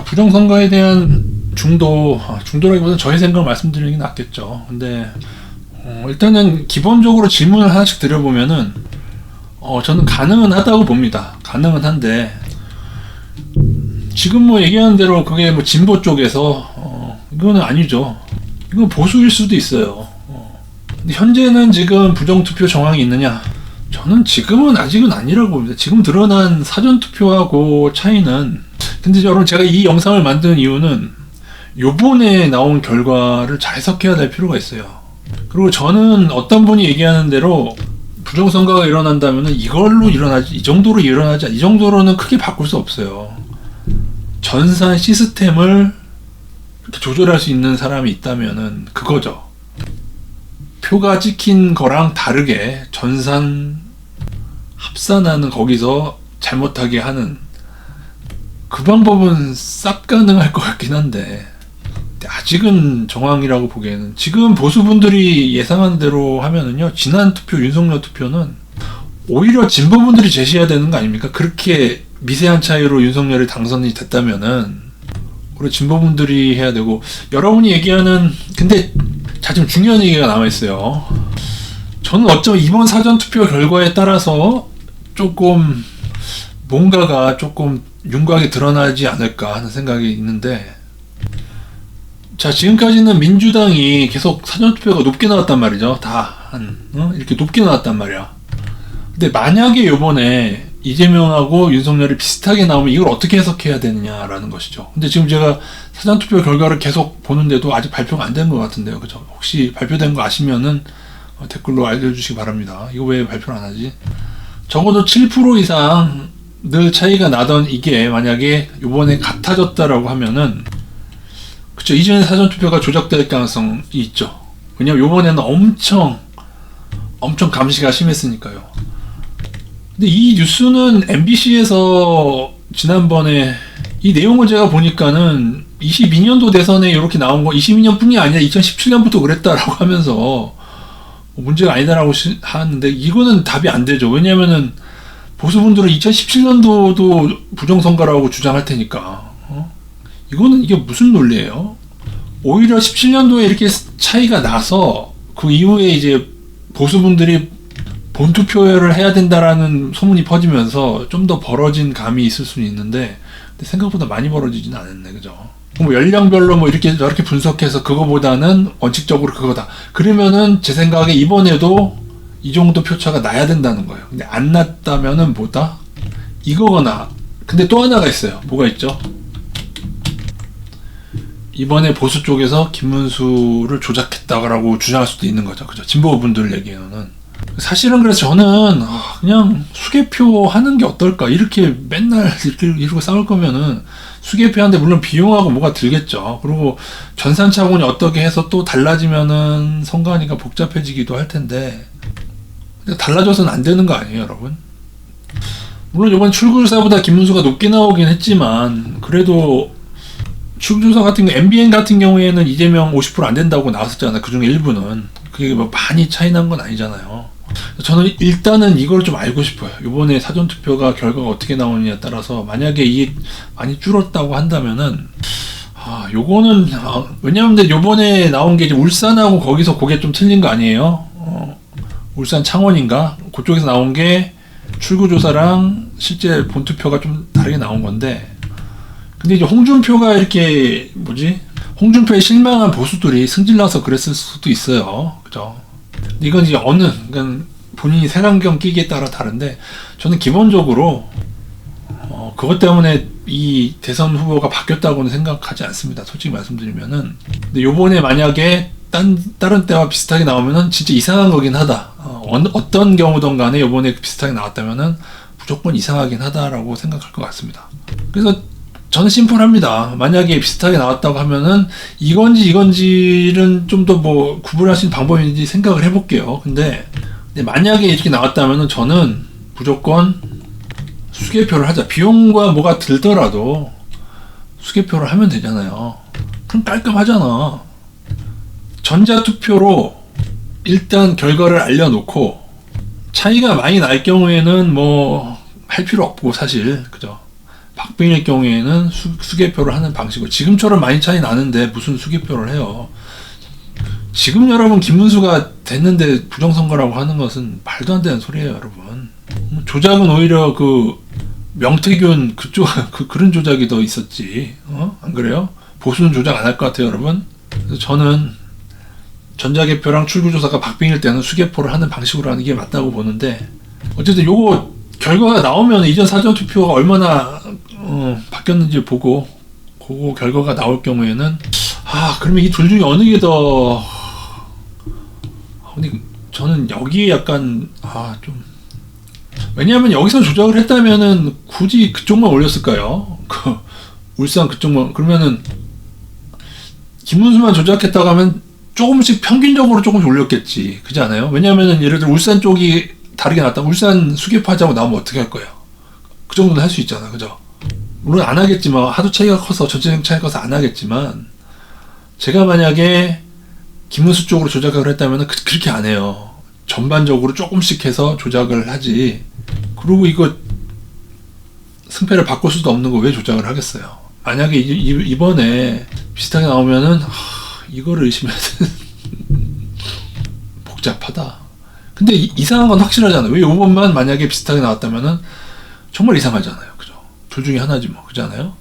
부정선거에 대한 중도라기보다는 저의 생각을 말씀드리는 게 낫겠죠. 근데 일단은 기본적으로 질문을 하나씩 드려보면은 저는 가능은 하다고 봅니다. 가능은 한데 지금 뭐 얘기하는 대로 그게 뭐 진보 쪽에서 이거는 아니죠. 이건 보수일 수도 있어요. 근데 현재는 지금 부정투표 정황이 있느냐? 저는 지금은 아직은 아니라고 봅니다. 지금 드러난 사전투표하고 차이는, 근데 여러분 제가 이 영상을 만든 이유는 요번에 나온 결과를 잘 해석해야 될 필요가 있어요. 그리고 저는 어떤 분이 얘기하는 대로 부정선거가 일어난다면 이걸로 일어나지, 이 정도로 일어나지, 이 정도로는 크게 바꿀 수 없어요. 전산 시스템을 이렇게 조절할 수 있는 사람이 있다면은 그거죠. 표가 찍힌 거랑 다르게 전산 합산하는, 거기서 잘못하게 하는 그 방법은 싹 가능할 것 같긴 한데 아직은 정황이라고 보기에는, 지금 보수분들이 예상한 대로 하면은요, 지난 투표, 윤석열 투표는 오히려 진보분들이 제시해야 되는 거 아닙니까? 그렇게 미세한 차이로 윤석열이 당선이 됐다면은 우리 진보분들이 해야 되고, 여러분이 얘기하는, 근데 좀 중요한 얘기가 남아있어요. 저는 어쩌면 이번 사전투표 결과에 따라서 조금 뭔가가 조금 윤곽이 드러나지 않을까 하는 생각이 있는데, 자, 지금까지는 민주당이 계속 사전투표가 높게 나왔단 말이죠. 이렇게 높게 나왔단 말이야. 근데 만약에 요번에 이재명하고 윤석열이 비슷하게 나오면 이걸 어떻게 해석해야 되느냐라는 것이죠. 근데 지금 제가 사전투표 결과를 계속 보는데도 아직 발표가 안 된 것 같은데요. 그죠? 혹시 발표된 거 아시면은 댓글로 알려주시기 바랍니다. 이거 왜 발표를 안 하지? 적어도 7% 이상 늘 차이가 나던 이게 만약에 요번에 같아졌다라고 하면은, 그쵸, 이전에 사전투표가 조작될 가능성이 있죠. 왜냐면 요번에는 엄청 감시가 심했으니까요. 근데 이 뉴스는 MBC에서 지난번에 이 내용을 제가 보니까는 22년도 대선에 이렇게 나온 거, 22년뿐이 아니라 2017년부터 그랬다라고 하면서 문제가 아니다라고 하는데, 이거는 답이 안 되죠. 왜냐면은 보수분들은 2017년도도 부정선거라고 주장할 테니까. 이게 무슨 논리예요? 오히려 17년도에 이렇게 차이가 나서 그 이후에 이제 보수분들이 본투표를 해야 된다라는 소문이 퍼지면서 좀 더 벌어진 감이 있을 수는 있는데, 근데 생각보다 많이 벌어지진 않았네. 그죠? 뭐 연령별로 뭐 이렇게 저렇게 분석해서 그거보다는 원칙적으로 그거다, 그러면은 제 생각에 이번에도 이 정도 표차가 나야 된다는 거예요. 근데 안 났다면은 뭐다? 이거거나. 근데 또 하나가 있어요. 뭐가 있죠? 이번에 보수 쪽에서 김문수를 조작했다고 주장할 수도 있는 거죠. 그죠? 진보분들 얘기에는. 사실은 그래서 저는 그냥 수개표 하는 게 어떨까? 이렇게 맨날 이러고 싸울 거면은 수개표 하는데 물론 비용하고 뭐가 들겠죠. 그리고 전산 차원이 어떻게 해서 또 달라지면은 선거하니까 복잡해지기도 할 텐데, 달라져서는 안 되는 거 아니에요, 여러분? 물론 이번 출구조사보다 김문수가 높게 나오긴 했지만, 그래도 출구조사 같은 거, MBN 같은 경우에는 이재명 50% 안 된다고 나왔었잖아요. 그 중에 일부는. 그게 뭐 많이 차이 난 건 아니잖아요. 저는 일단은 이걸 좀 알고 싶어요. 이번에 사전투표가 결과가 어떻게 나오느냐에 따라서 만약에 이게 많이 줄었다고 한다면은, 요거는, 왜냐면 요번에 나온 게 이제 울산하고 거기서 그게 좀 틀린 거 아니에요? 울산 창원인가? 그쪽에서 나온 게 출구조사랑 실제 본투표가 좀 다르게 나온 건데, 근데 이제 홍준표가 이렇게 홍준표에 실망한 보수들이 승질나서 그랬을 수도 있어요. 그죠? 이건 이제 그러니까 본인이 색안경 끼기에 따라 다른데, 저는 기본적으로 그것 때문에 이 대선 후보가 바뀌었다고는 생각하지 않습니다. 솔직히 말씀드리면은. 근데 요번에 만약에 다른 때와 비슷하게 나오면은 진짜 이상한 거긴 하다. 어떤 경우든 간에 요번에 비슷하게 나왔다면은 무조건 이상하긴 하다라고 생각할 것 같습니다. 그래서 저는 심플합니다. 만약에 비슷하게 나왔다고 하면은 이건지는 좀 더 뭐 구분할 수 있는 방법이 있는지 생각을 해볼게요. 근데 만약에 이렇게 나왔다면은 저는 무조건 수개표를 하자. 비용과 뭐가 들더라도 수개표를 하면 되잖아요. 그럼 깔끔하잖아. 전자투표로 일단 결과를 알려놓고 차이가 많이 날 경우에는 뭐 할 필요 없고, 사실 그죠? 박빙일 경우에는 수개표를 하는 방식으로 지금처럼 많이 차이 나는데 무슨 수개표를 해요. 지금 여러분 김문수가 됐는데 부정선거라고 하는 것은 말도 안 되는 소리예요, 여러분. 조작은 오히려 그 명태균 그쪽 그런 조작이 더 있었지. 안 그래요? 보수는 조작 안 할 것 같아요, 여러분. 그래서 저는 전자개표랑 출구조사가 박빙일 때는 수개표를 하는 방식으로 하는 게 맞다고 보는데, 어쨌든 요거 결과가 나오면 이전 사전투표가 얼마나 바뀌었는지 보고 그 결과가 나올 경우에는 그러면 이 둘 중에 어느 게 더 근데 저는 여기에 약간 좀 왜냐하면 여기서 조작을 했다면은 굳이 그쪽만 올렸을까요? 그 울산 그쪽만 그러면은 김문수만 조작했다고 하면 조금씩 평균적으로 조금씩 올렸겠지. 그렇지 않아요? 왜냐하면은 예를 들어 울산 쪽이 다르게 났다. 울산 수개표하자고 나오면 어떻게 할 거예요? 그 정도는 할 수 있잖아, 그죠? 물론 안 하겠지만 하도 차이가 커서 전체적 차이가 커서 안 하겠지만 제가 만약에 김문수 쪽으로 조작을 했다면 그렇게 안 해요. 전반적으로 조금씩 해서 조작을 하지. 그리고 이거 승패를 바꿀 수도 없는 거 왜 조작을 하겠어요? 만약에 이번에 비슷하게 나오면은 이거를 의심해야 되는 복잡하다. 근데 이상한 건 확실하잖아요. 왜 이번만 만약에 비슷하게 나왔다면은 정말 이상하잖아요. 그죠? 둘 중에 하나지 뭐. 그렇지 않아요?